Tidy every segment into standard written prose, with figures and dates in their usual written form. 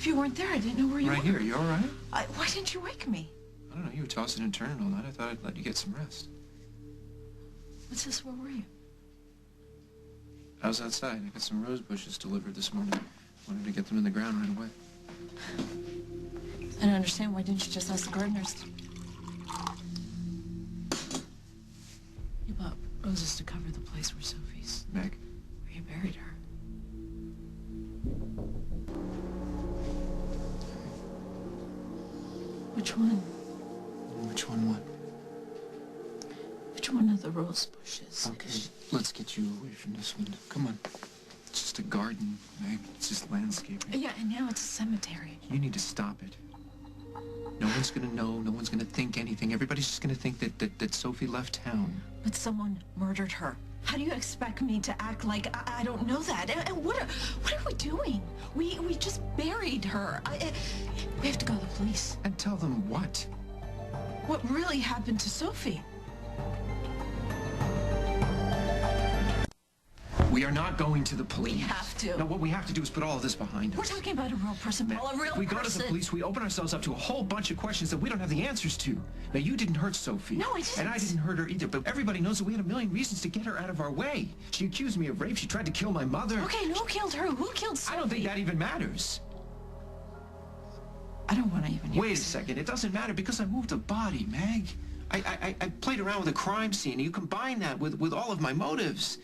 if you weren't there. I didn't know where you were. Right here. You all right? Why didn't you wake me? I don't know. You were tossing and turning all night. I thought I'd let you get some rest. What's this? Where were you? I was outside. I got some rose bushes delivered this morning. Wanted to get them in the ground right away. I don't understand. Why didn't you just ask the gardeners? You bought roses to cover the place where Sophie's... Meg? Where you buried her. Which one? Which one what? Which one of the rose bushes? Okay, let's get you away from this window. Come on. It's just a garden, Meg. It's just landscaping. Yeah, and now it's a cemetery. You need to stop it. No one's gonna know. No one's gonna think anything. Everybody's just gonna think that Sophie left town. But someone murdered her. How do you expect me to act like I don't know that? And what are we doing? We just buried her. We have to go to the police. And tell them what? What really happened to Sophie? We are not going to the police. We have to. No, what we have to do is put all of this behind us. We're talking about a real person, Paul, a real person. We go to the police, we open ourselves up to a whole bunch of questions that we don't have the answers to. Now, you didn't hurt Sophie. No, I didn't. And I didn't hurt her either, but everybody knows that we had a million reasons to get her out of our way. She accused me of rape. She tried to kill my mother. Okay, and who killed her? Who killed Sophie? I don't think that even matters. I don't want to even hear Wait a second. It doesn't matter because I moved a body, Meg. I played around with a crime scene, and you combine that with all of my motives.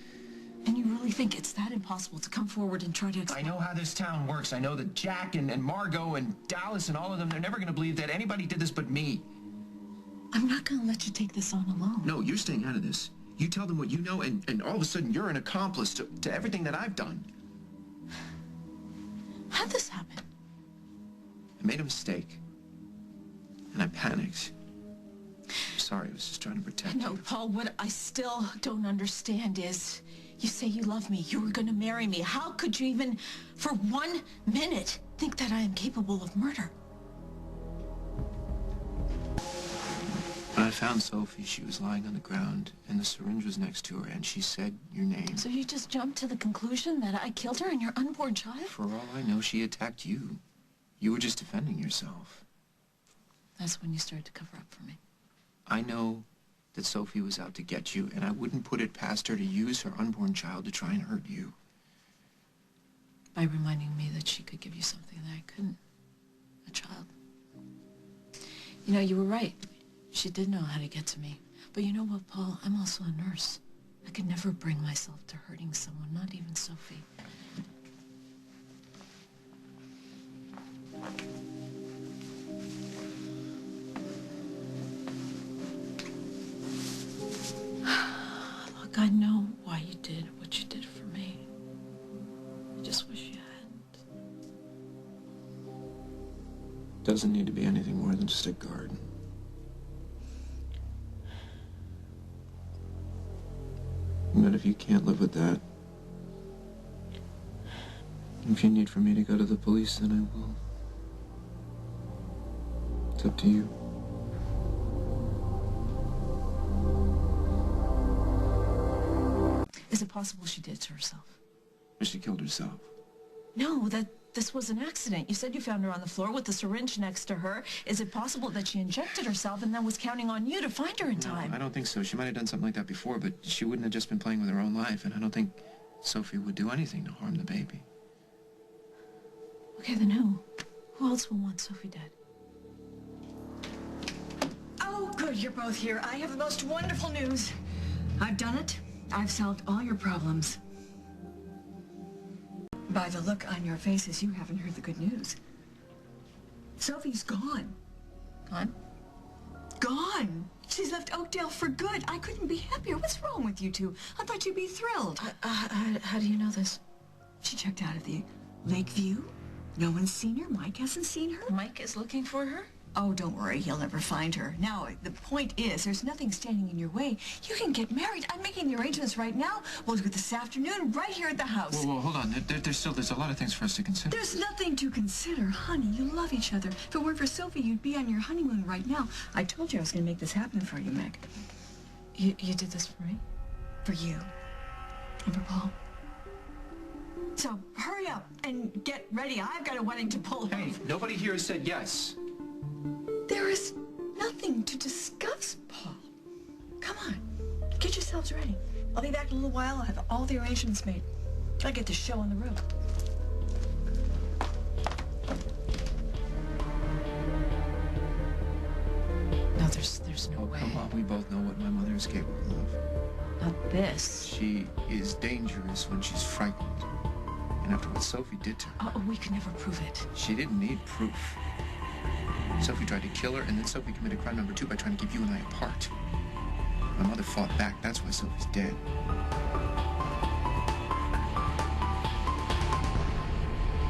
And you really think it's that impossible to come forward and try to explain? I know how this town works. I know that Jack and Margot and Dallas and all of them, they're never going to believe that anybody did this but me. I'm not going to let you take this on alone. No, you're staying out of this. You tell them what you know, and all of a sudden you're an accomplice to everything that I've done. How'd this happen? I made a mistake. And I panicked. I'm sorry, I was just trying to protect you. No, Paul, what I still don't understand is... You say you love me. You were going to marry me. How could you even, for 1 minute, think that I am capable of murder? When I found Sophie, she was lying on the ground, and the syringe was next to her, and she said your name. So you just jumped to the conclusion that I killed her and your unborn child? For all I know, she attacked you. You were just defending yourself. That's when you started to cover up for me. I know that Sophie was out to get you, and I wouldn't put it past her to use her unborn child to try and hurt you. By reminding me that she could give you something that I couldn't. A child. You know, you were right. She did know how to get to me. But you know what, Paul? I'm also a nurse. I could never bring myself to hurting someone, not even Sophie. I know why you did what you did for me. I just wish you hadn't. Doesn't need to be anything more than just a garden. But if you can't live with that, if you need for me to go to the police, then I will. It's up to you. Is it possible she did it to herself? Or she killed herself. No, that this was an accident. You said you found her on the floor with the syringe next to her. Is it possible that she injected herself and then was counting on you to find her in time? No, I don't think so. She might have done something like that before, but she wouldn't have just been playing with her own life, and I don't think Sophie would do anything to harm the baby. Okay, then who? Who else will want Sophie dead? Oh, good, you're both here. I have the most wonderful news. I've done it. I've solved all your problems. By the look on your faces, you haven't heard the good news. Sophie's gone. Gone? Gone! She's left Oakdale for good. I couldn't be happier. What's wrong with you two? I thought you'd be thrilled. How do you know this? She checked out of the Lakeview. No one's seen her. Mike hasn't seen her. Mike is looking for her? Oh, don't worry. He'll never find her. Now, the point is, there's nothing standing in your way. You can get married. I'm making the arrangements right now. We'll do it this afternoon, right here at the house. Whoa, hold on. There's a lot of things for us to consider. There's nothing to consider. Honey, you love each other. If it weren't for Sophie, you'd be on your honeymoon right now. I told you I was going to make this happen for you, Meg. You did this for me? For you. And for Paul. So hurry up and get ready. I've got a wedding to pull Hey, off. nobody here has said yes. There is nothing to discuss, Paul. Come on, get yourselves ready. I'll be back in a little while. I'll have all the arrangements made. Gotta get the show on the road. No, there's no way. Come on, we both know what my mother is capable of. Not this. She is dangerous when she's frightened. And after what Sophie did to her, Oh, we could never prove it. she didn't need proof. Sophie tried to kill her, and then Sophie committed crime number 2 by trying to keep you and I apart. My mother fought back. That's why Sophie's dead.